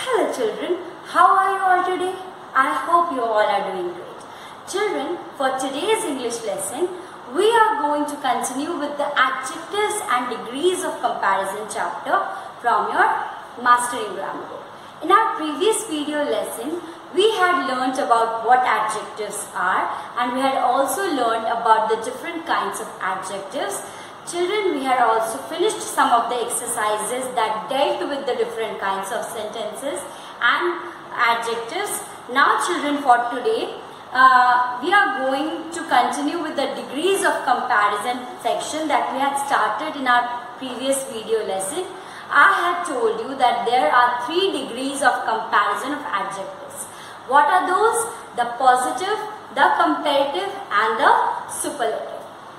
Hello children, how are you all today? I hope you all are doing great. Children, for today's English lesson, we are going to continue with the adjectives and degrees of comparison chapter from your Mastering Grammar book. In our previous video lesson, we had learnt about what adjectives are, and we had also learned about the different kinds of adjectives. Children, we had also finished some of the exercises that dealt with the different kinds of sentences and adjectives. Now children, for today, we are going to continue with the degrees of comparison section that we had started in our previous video lesson. I had told you that there are 3 degrees of comparison of adjectives. What are those? The positive, the comparative and the superlative.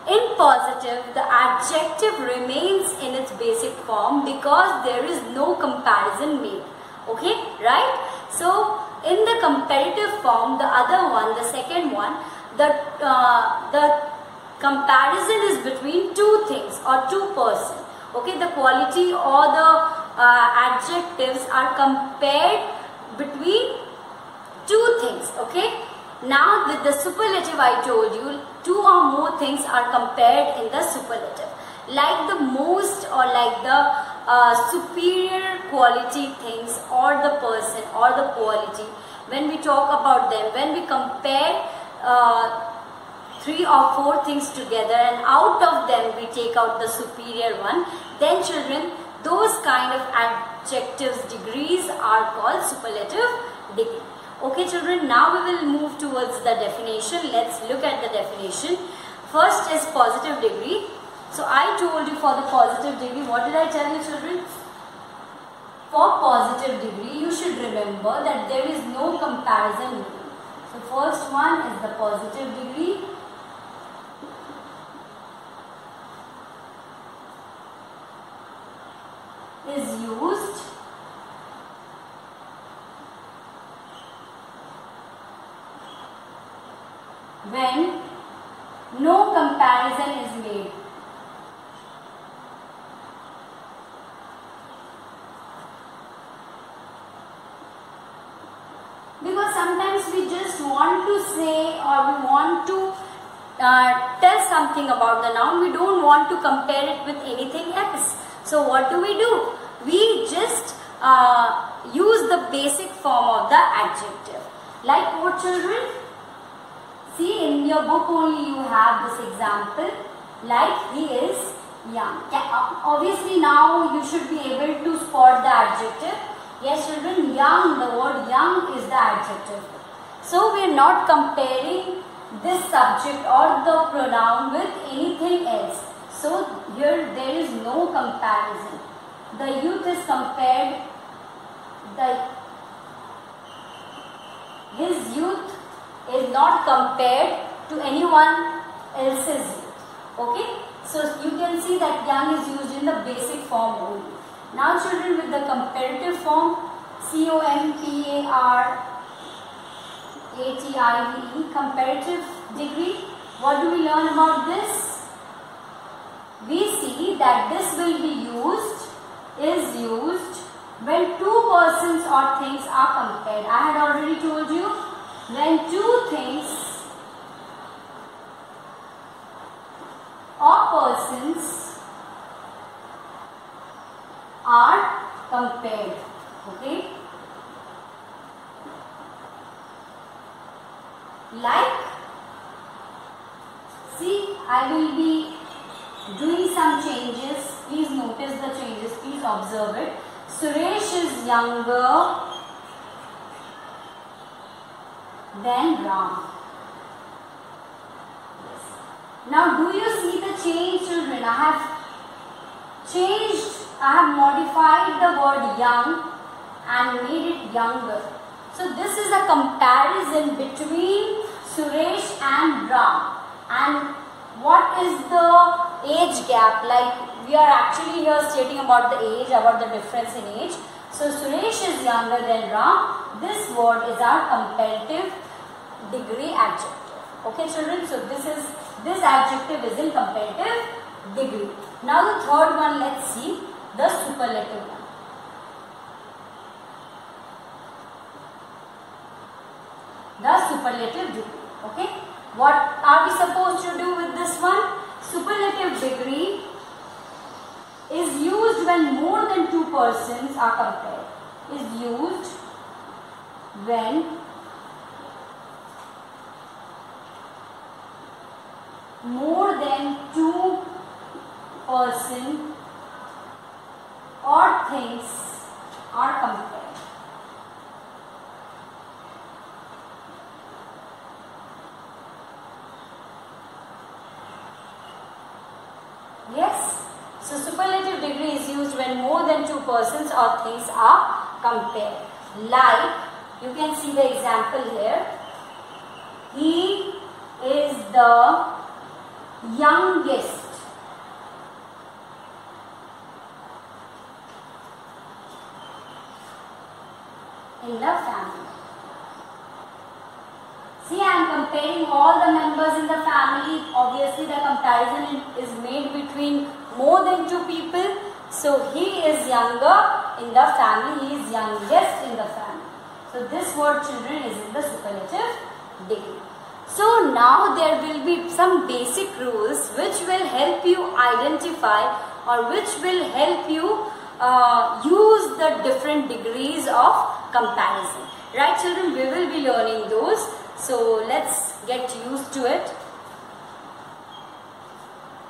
In positive, the adjective remains in its basic form because there is no comparison made. Okay, right? So, in the comparative form, the other one, the second one, the comparison is between 2 things or 2 persons. Okay, the quality or the adjectives are compared between 2 things. Okay. Now with the superlative, I told you 2 or more things are compared in the superlative, like the most or like the superior quality things or the person or the quality. When we talk about them, when we compare 3 or 4 things together and out of them we take out the superior one, then children, those kind of adjectives degrees are called superlative degree. Okay children, now we will move towards the definition. Let's look at the definition. First is positive degree. So I told you for the positive degree, what did I tell you children? For positive degree, you should remember that there is no comparison. So first one is the positive degree. Is used when no comparison is made. Because sometimes we just want to say or we want to tell something about the noun, we don't want to compare it with anything else. So what do? We just use the basic form of the adjective. Like what children? See, in your book only you have this example, like he is young. Obviously now you should be able to spot the adjective. Yes children, young, the word young is the adjective. So we are not comparing this subject or the pronoun with anything else. So here there is no comparison. The youth is compared, his youth is not compared to anyone else's youth. Okay, so you can see that young is used in the basic form only. Now children, with the comparative form, COMPARATIVE, comparative degree, what do we learn about this? We see that this will be is used when 2 persons or things are compared. I had already told you, when 2 things or persons are compared. Okay, like, see, I will be doing some changes. Please notice the changes, please observe it. Suresh is younger than Ram. Yes. Now do you see the change children? I have modified the word young and made it younger. So this is a comparison between Suresh and Ram. And what is the age gap? Like, we are actually here stating about the age, about the difference in age. So Suresh is younger than Ram. This word is our comparative degree adjective. Okay children, so this adjective is in comparative degree. Now the third one, let's see the superlative one. The superlative degree. Okay. What are we supposed to do with this one? Superlative degree is used when more than two persons are compared. Is used when more than two person or things are compared. Yes. So superlative degree is used when more than two persons or things are compared. Like, you can see the example here. He is the youngest in the family. See, I am comparing all the members in the family. Obviously, the comparison is made between more than two people. So, he is younger in the family. He is youngest in the family. So, this word children is in the superlative degree. So, now there will be some basic rules which will help you identify or which will help you use the different degrees of comparison. Right, children? We will be learning those. So, let's get used to it.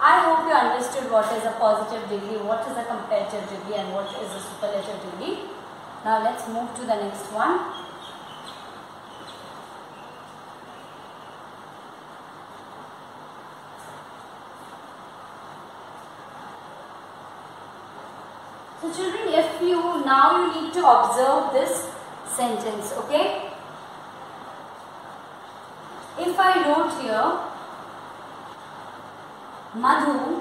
I hope you understood what is a positive degree, what is a comparative degree and what is a superlative degree. Now, let's move to the next one. So, children, if you need to observe this sentence, okay? If I wrote here, Madhu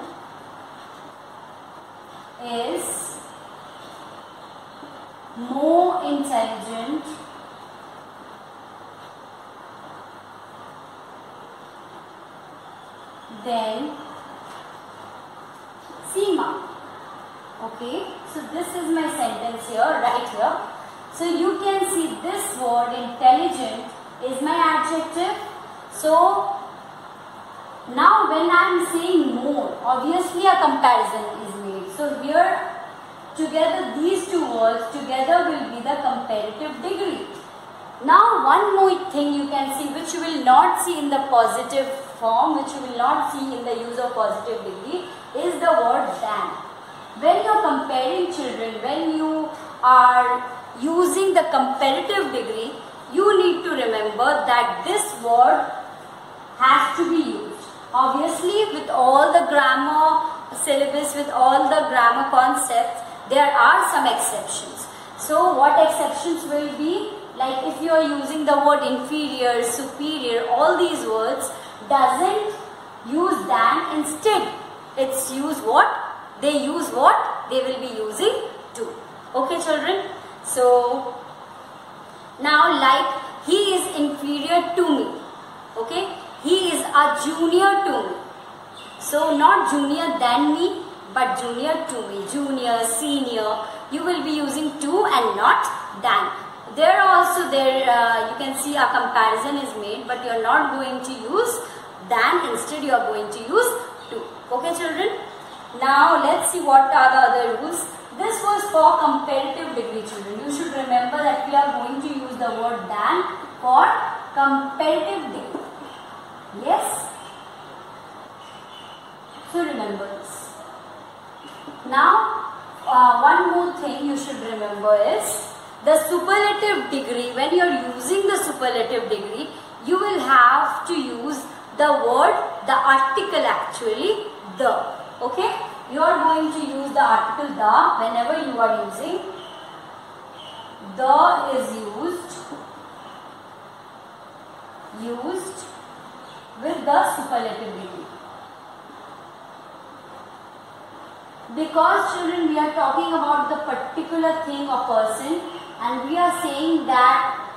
is more intelligent than Seema. Okay, so this is my sentence here, right here. So you can see this word intelligent is my adjective. So now when I am saying more, obviously a comparison is made. So here together these two words together will be the comparative degree. Now one more thing you can see which you will not see in the positive form, which you will not see in the use of positive degree is the word than. When you are comparing children, when you are using the comparative degree, you need to remember that this word has to be used. Obviously, with all the grammar syllabus, with all the grammar concepts, there are some exceptions. So, what exceptions will be? Like if you are using the word inferior, superior, all these words doesn't use than, instead it's use what? They use what? They will be using to. Okay, children? So, now like he is inferior to me. Okay? He is a junior to me. So, not junior than me, but junior to me. Junior, senior, you will be using to and not than. There also you can see a comparison is made, but you are not going to use than, instead you are going to use to. Okay, children? Now, let's see what are the other rules. This was for comparative degree, children. You should remember that we are going to use the word than for comparative degree. Yes? So, remember this. Now, one more thing you should remember is the superlative degree. When you are using the superlative degree, you will have to use the word, the article actually, the. Okay? You are going to use the article the whenever you are using. The is used with the superlative degree. Because children, we are talking about the particular thing or person, and we are saying that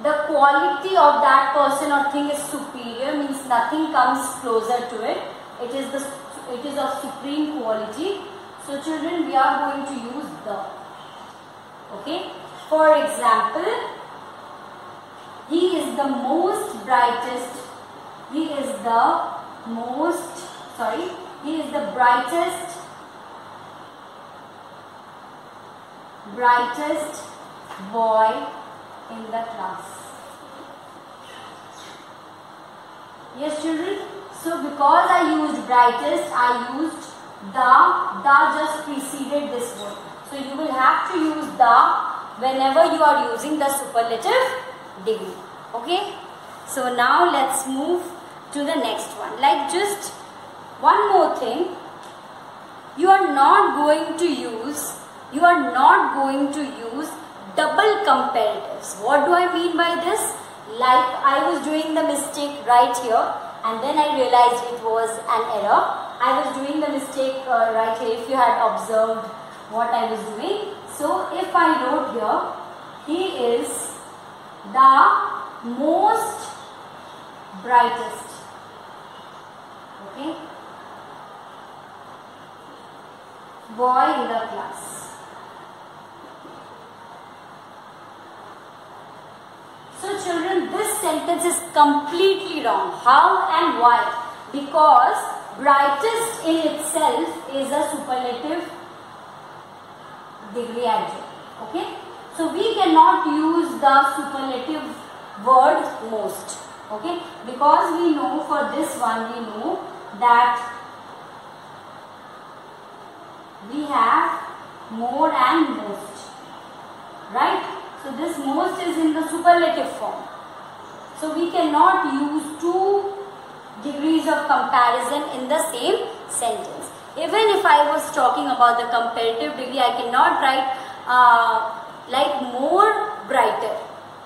the quality of that person or thing is superior, means nothing comes closer to it. It is of supreme quality. So children, we are going to use the. Okay. For example, He is the most brightest. He is the most, sorry, he is the brightest boy in the class. Yes, children. So because I used brightest, I used the just preceded this word. So you will have to use the whenever you are using the superlative degree. Okay. So now let's move to the next one. Like just one more thing. You are not going to use double comparatives. What do I mean by this? Like I was doing the mistake right here and then I realized it was an error. I was doing the mistake right here, if you had observed what I was doing. So if I wrote here, he is the most brightest. Okay. Boy in the class. So children, this sentence is completely wrong. How and why? Because brightest in itself is a superlative degree adjective. Okay. So we cannot use the superlative word most. Okay. Because we know for this one, we know that we have more and most. Right. So this most is in the superlative form. So we cannot use two degrees of comparison in the same sentence. Even if I was talking about the comparative degree, I cannot write like more brighter.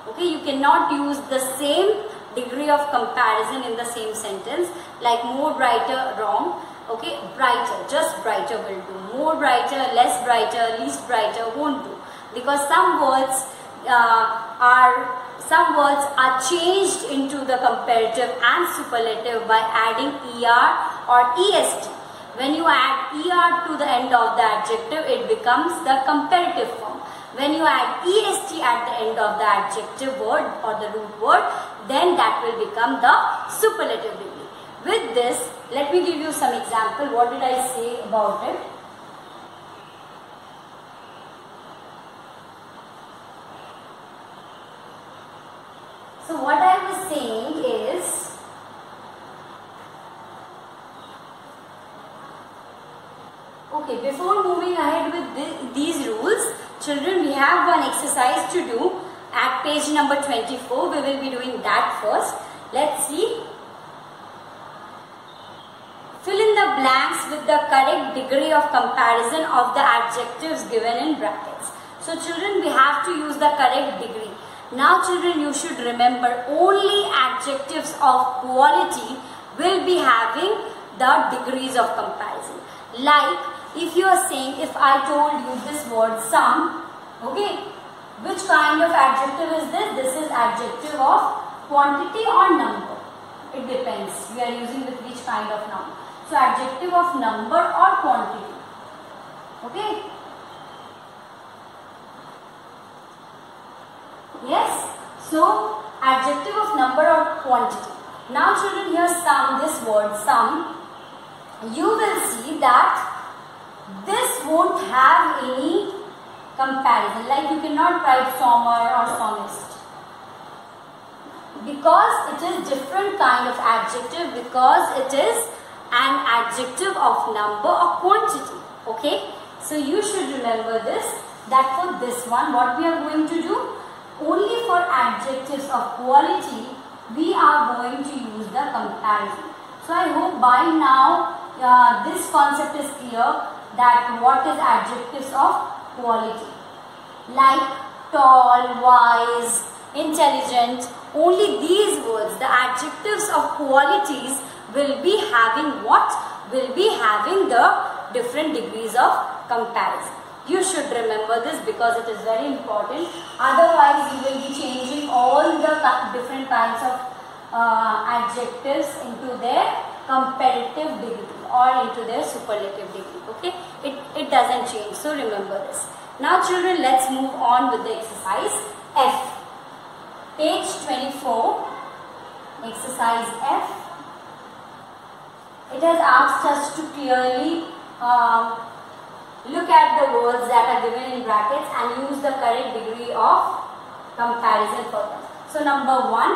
Okay, you cannot use the same degree of comparison in the same sentence. Like more brighter, wrong. Okay, brighter, just brighter will do. More brighter, less brighter, least brighter won't do. Because some words are changed into the comparative and superlative by adding er or est. When you add er to the end of the adjective, it becomes the comparative form. When you add est at the end of the adjective word or the root word, then that will become the superlative degree. With this, let me give you some example. What did I say about it? So what I was saying is, okay, before moving ahead with these rules, children, we have one exercise to do at page number 24. We will be doing that first. Let's see. Fill in the blanks with the correct degree of comparison of the adjectives given in brackets. So children, we have to use the correct degree. Now children, you should remember only adjectives of quality will be having the degrees of comparison. Like if you are saying, if I told you this word some, okay, which kind of adjective is this? This is adjective of quantity or number. It depends. We are using with which kind of noun. So adjective of number or quantity. Okay. Yes. So adjective of number or quantity. Now children, here some, this word some, you will see that this won't have any comparison. Like you cannot write sommer or sommest. Because it is different kind of adjective, because it is an adjective of number or quantity. Okay. So you should remember this, that for this one, what we are going to do, only for adjectives of quality, we are going to use the comparison. So I hope by now this concept is clear, that what is adjectives of quality. Like tall, wise, intelligent, only these words, the adjectives of qualities will be having what? Will be having the different degrees of comparison. You should remember this because it is very important. Otherwise, you will be changing all the different kinds of adjectives into their comparative degree or into their superlative degree. Okay, it doesn't change. So remember this. Now children, let's move on with the exercise F. Page 24, exercise F. It has asked us to clearly look at the words that are given in brackets and use the correct degree of comparison for them. So number 1,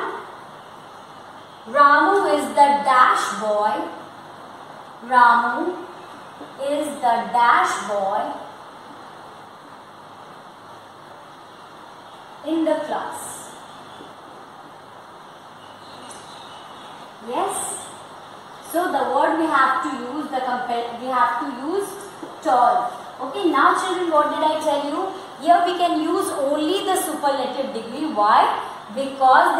Ramu is the dash boy. Ramu is the dash boy in the class. Yes. So the word we have to use, we have to use tall. Okay, now children, what did I tell you? Here we can use only the superlative degree. Why? Because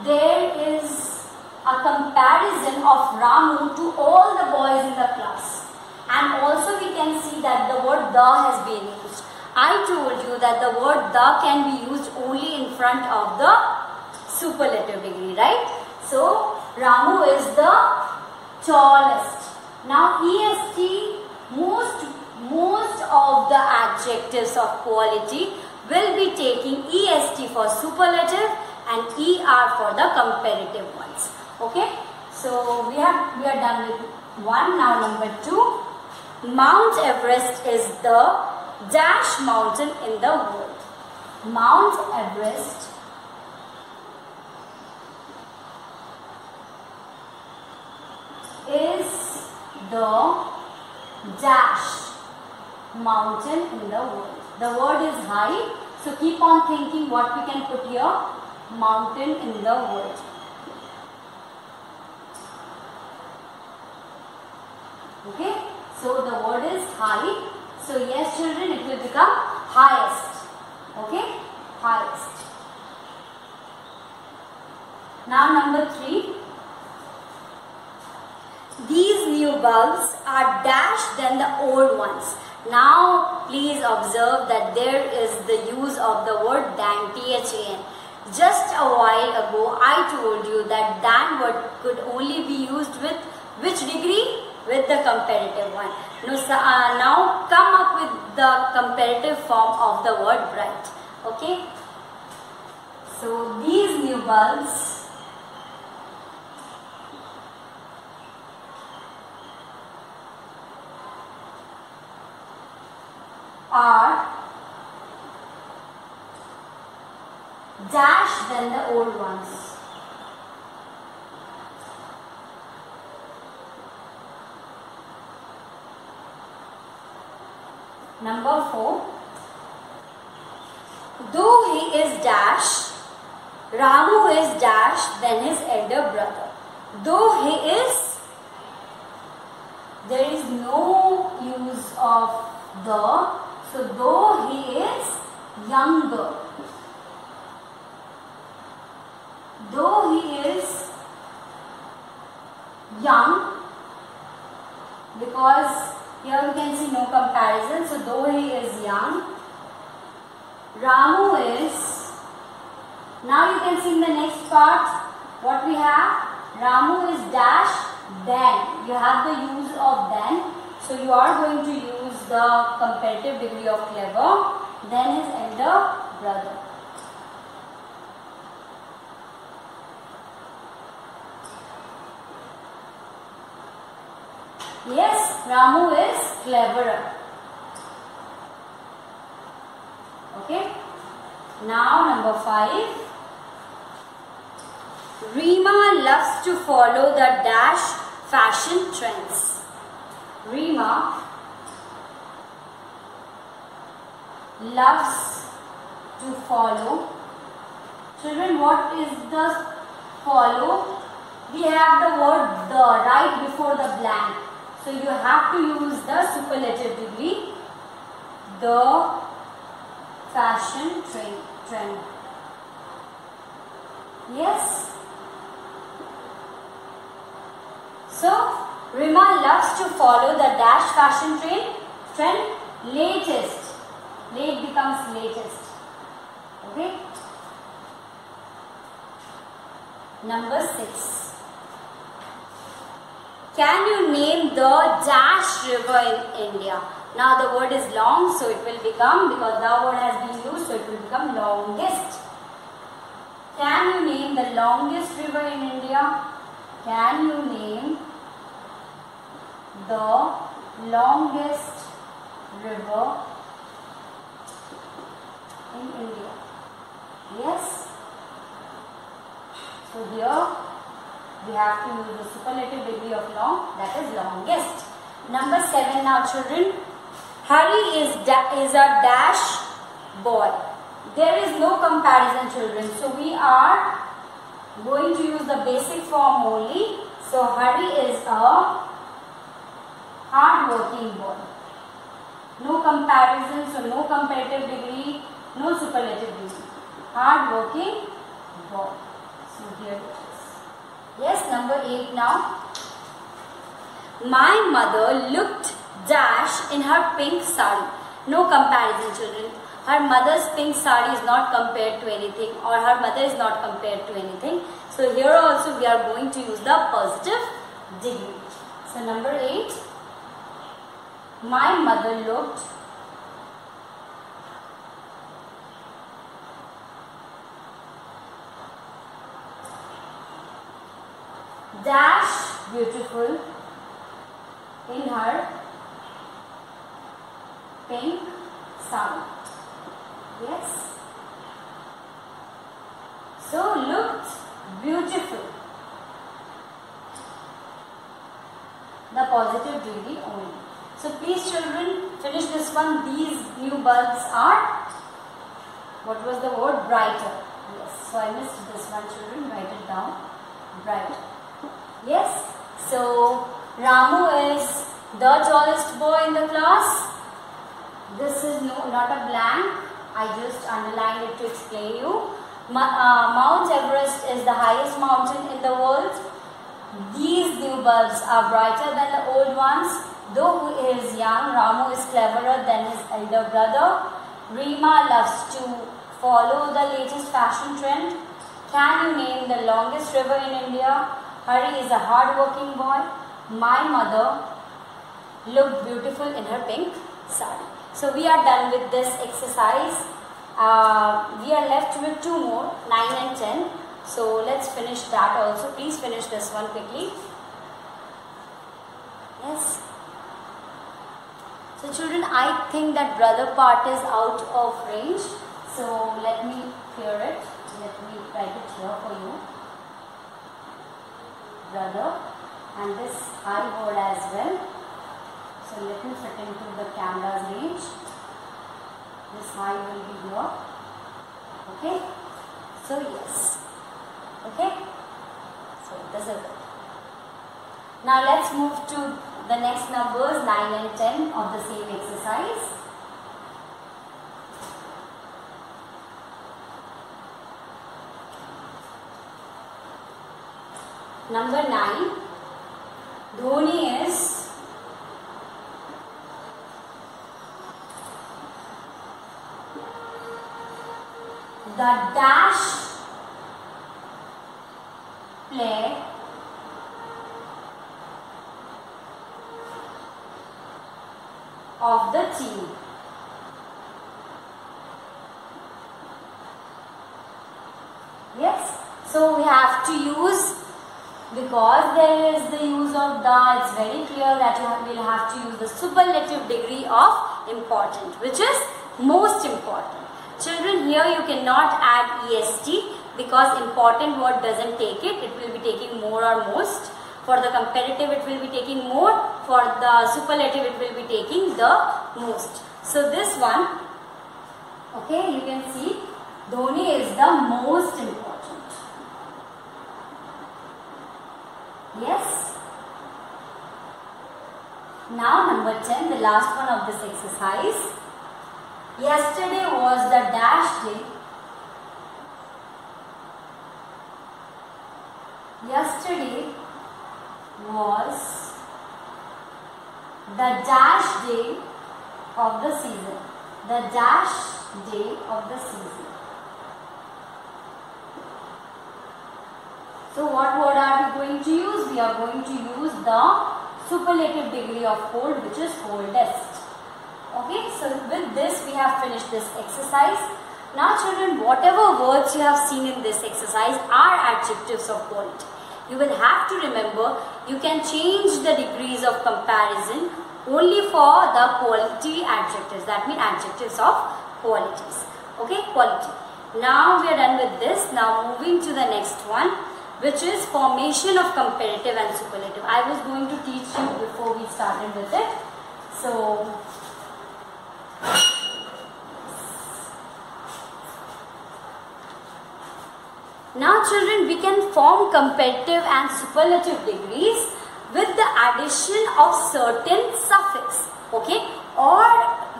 there is a comparison of Ramu to all the boys in the class. And also we can see that the word the has been used. I told you that the word the can be used only in front of the superlative degree, right? So Ramu is the tallest. Now EST, most of the adjectives of quality will be taking EST for superlative and ER for the comparative ones. Okay, so we are done with 1. Now number 2, Mount Everest is the dash mountain in the world. Mount Everest is the dash mountain in the world. The word is high, so keep on thinking what we can put here. Mountain in the world. Okay, so the word is high. So yes children, it will become highest. Okay, highest. Now number 3. These new bulbs are dashed than the old ones. Now please observe that there is the use of the word than, THAN. Just a while ago I told you that than word could only be used with which degree? With the comparative one. Now come up with the comparative form of the word bright. Okay. So these new bulbs are dash than the old ones. Number 4. Though he is dash, Ramu is dash than his elder brother. Though he is, there is no use of the. So though he is younger, though he is young, because here we can see no comparison. So though he is young, Ramu is. Now you can see in the next part what we have. Ramu is dash then. You have the use of then. So you are going to use the comparative degree of clever, then his elder brother. Yes, Ramu is cleverer. Okay. Now number 5. Rima loves to follow the dash fashion trends. Rima loves to follow. Children, what is the follow? We have the word the right before the blank. So you have to use the superlative degree. The fashion trend. Yes. So Rima loves to follow the dash fashion trend. Latest. Late becomes latest. Okay. Number 6. Can you name the dash river in India? Now the word is long, so it will become, because the word has been used, so it will become longest. longest river in India? Can you name the longest river in India? Yes. So here we have to use the superlative degree of long, that is longest. Number 7 now children. Hari is a dash boy. There is no comparison children. So we are going to use the basic form only. So Hari is a hard-working boy. No comparison, so no comparative degree, no superlative degree. Hard-working boy. So here it is. Yes, number 8 now. My mother looked dash in her pink sari. No comparison children. Her mother's pink sari is not compared to anything, or her mother is not compared to anything. So here also we are going to use the positive degree. So number 8. My mother looked dash beautiful in her pink sari. Yes. So looked beautiful. The positive degree only. So please children finish this one. These new bulbs are, what was the word? Brighter. Yes. So I missed this one children. Write it down. Brighter. Yes. So Ramu is the tallest boy in the class. This is not a blank. I just underlined it to explain you. Mount Everest is the highest mountain in the world. These new bulbs are brighter than the old ones. Though he is young, Ramu is cleverer than his elder brother. Rima loves to follow the latest fashion trend. Can you name the longest river in India? Hari is a hard-working boy. My mother looked beautiful in her pink sari. So we are done with this exercise. We are left with 2 more, 9 and 10. So let's finish that also. Please finish this one quickly. Yes. So children, I think that brother part is out of range. So let me clear it. Let me write it here for you. Brother, and this I word as well. So let me fit into the camera's range. This I will be here. Okay. So yes. Okay. So this is it. Now let's move to the next numbers 9 and 10 of the same exercise. Number 9. Dhoni is the dash player of the team. Yes, so we have to use, because there is the use of the, it's very clear that we will have to use the superlative degree of important, which is most important. Children, here you cannot add est because important word doesn't take it. It will be taking more or most. For the comparative it will be taking more. For the superlative it will be taking the most. So this one, okay, you can see Dhoni is the most important. Yes. Now number 10, the last one of this exercise. Yesterday was the dash day. Yesterday was the dash day of the season. The dash day of the season. So what word are we going to use? We are going to use the superlative degree of cold, which is coldest. Okay, so with this we have finished this exercise. Now children, whatever words you have seen in this exercise are adjectives of quality. You will have to remember, you can change the degrees of comparison only for the quality adjectives. That means adjectives of qualities. Okay, quality. Now we are done with this. Now moving to the next one, which is formation of comparative and superlative. I was going to teach you before we started with it. So, now children, we can form comparative and superlative degrees with the addition of certain suffix, okay, or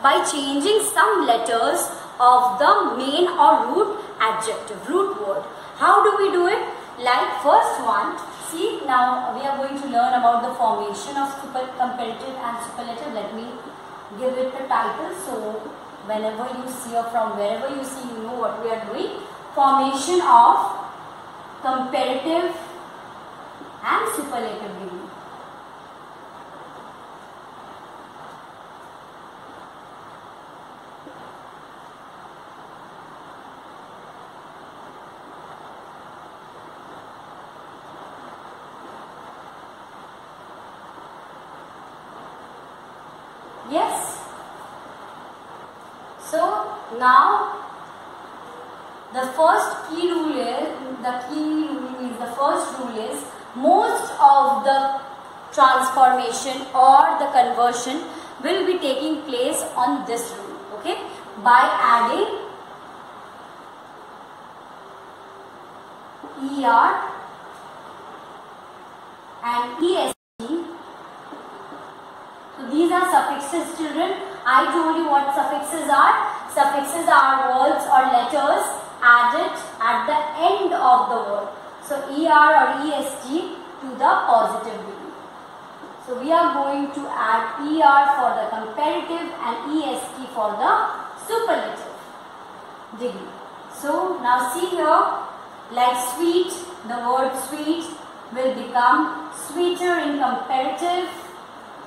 by changing some letters of the main or root adjective, root word. How do we do it? Like first one, see, now we are going to learn about the formation of comparative and superlative. Let me give it a title, so whenever you see or from wherever you see, you know what we are doing. Formation of comparative and superlative degree. Yes. So now the first key rule is, the first rule is, most of the transformation or the conversion will be taking place on this rule, okay, by adding ER and EST. So these are suffixes, children. I told you what suffixes are. Suffixes are words or letters added at the end of the word. So ER or EST to the positive degree. So we are going to add ER for the comparative and EST for the superlative degree. So now see here, like sweet, the word sweet will become sweeter in comparative.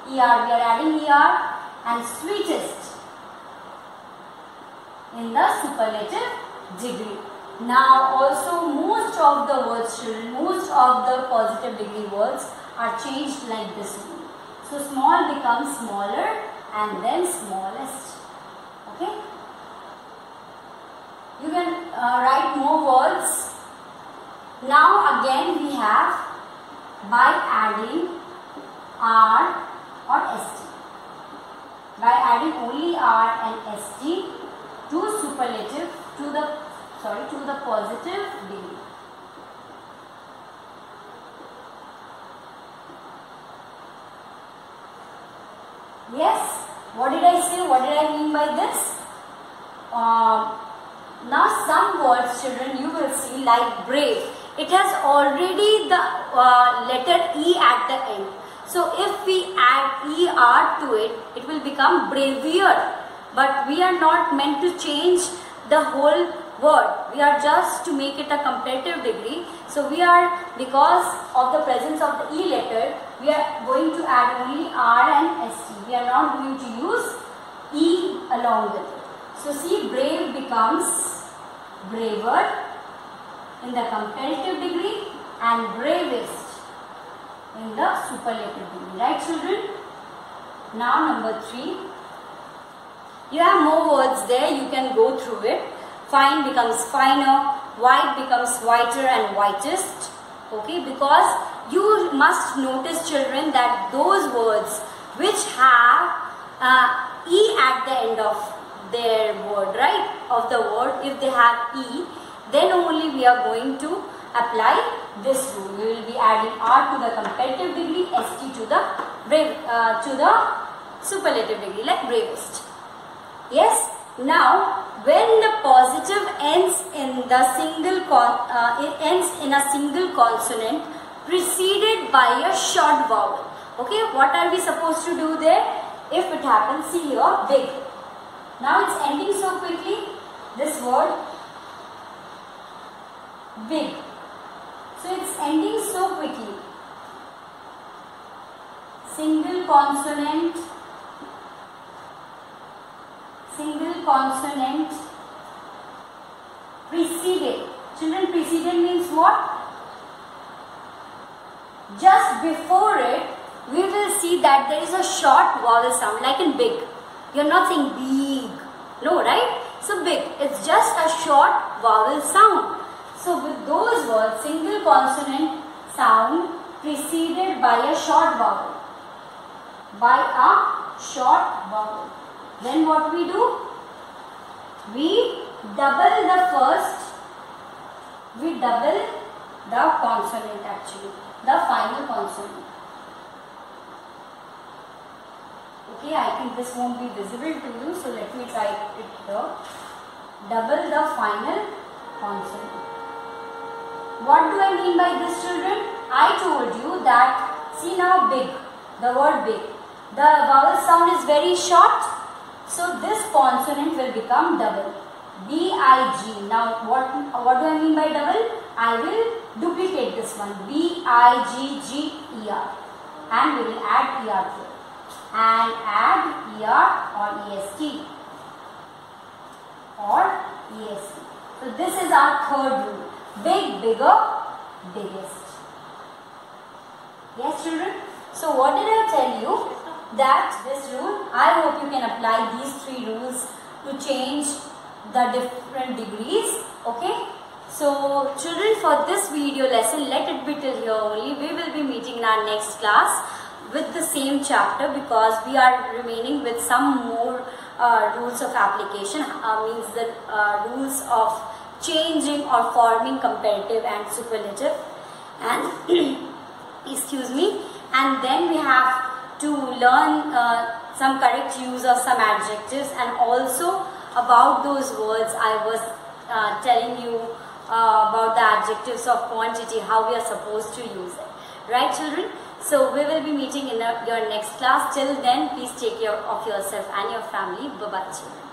ER, we are adding ER, and sweetest in the superlative degree. Now also most of the words, children, most of the positive degree words are changed like this. So small becomes smaller and then smallest. Okay. You can write more words. Now again we have by adding R or ST. By adding only R and ST to superlative, to the positive degree. Yes, what did I say? What did I mean by this? Now some words, children, you will see, like brave. It has already the letter E at the end. So if we add ER to it, it will become bravier. But we are not meant to change the whole word. We are just to make it a comparative degree. So we are, because of the presence of the E letter, we are going to add only R and ST. We are not going to use E along with it. So see, brave becomes braver in the comparative degree and bravest in the superlative degree. Right, children? Now number 3. You have more words there, you can go through it. Fine becomes finer, white becomes whiter and whitest. Okay, because you must notice, children, that those words which have E at the end of their word, right, of the word, if they have E, then only we are going to apply this rule. We will be adding R to the comparative degree, ST to the superlative degree, like bravest. Yes. Now, when the positive ends in the single consonant preceded by a short vowel. Okay, what are we supposed to do there? If it happens, see here, big. Now it's ending so quickly. This word, big. So it's ending so quickly. Single consonant, preceded. Children, preceded means what? Just before it, we will see that there is a short vowel sound, like in big. You're not saying big. No, right? So big. It's just a short vowel sound. So with those words, single consonant sound preceded by a short vowel. By a short vowel. Then what we do? We double the first. We double the consonant actually. The final consonant. Okay, I think this won't be visible to you, so let me try it here. Double the final consonant. What do I mean by this, children? I told you that, see now big, the word big. The vowel sound is very short, so this consonant will become double. B-I-G. Now what do I mean by double? I will duplicate this one. B-I-G-G-E-R. And we will add ER to it. And add ER or EST. Or EST. So this is our third rule. Big, bigger, biggest. Yes, children? So what did I tell you? That this rule, I hope you can apply these 3 rules to change the different degrees. Okay? So children, for this video lesson, let it be till here only. We will be meeting in our next class with the same chapter, because we are remaining with some more rules of application, means the rules of changing or forming comparative and superlative, and excuse me, and then we have to learn some correct use of some adjectives, and also about those words I was telling you about the adjectives of quantity, how we are supposed to use it. Right, children? So we will be meeting in your next class. Till then, please take care of yourself and your family. Bye-bye, children.